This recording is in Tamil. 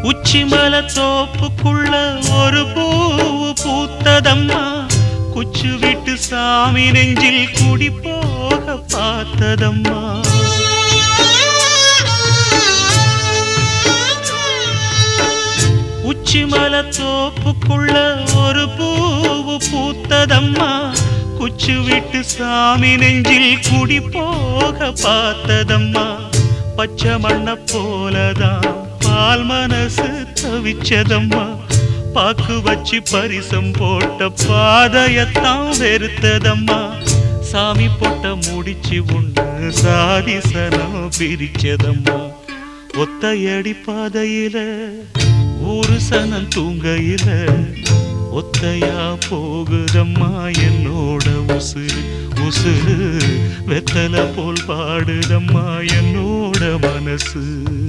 உச்சிமல தோப்புக்குள்ள ஒரு பூவு பூத்ததம்மா, குச்சு விட்டு சாமி நெஞ்சில் குடி போக பார்த்ததம்மா. உச்சிமல தோப்புக்குள்ள ஒரு பூவு பூத்ததம்மா, குச்சு விட்டு சாமி நெஞ்சில் குடி போக பார்த்ததம்மா. பச்சை மண்ண போலதான் பால் மனசு தவிச்சதம்மா, பாக்கு வச்சு பரிசம் போட்ட பாதையத்தான் வெறுத்ததம்மா. சாமி போட்ட முடிச்சு உண்டு சாதிசனம் பிரிச்சதம்மா. ஒத்தையடி பாதையில ஊரு சனம் தூங்கையில ஒத்தையா போகுதம்மா என்னோட உசுறு. உசுறு வெத்தல போல் பாடுதம்மா என்னோட மனசு.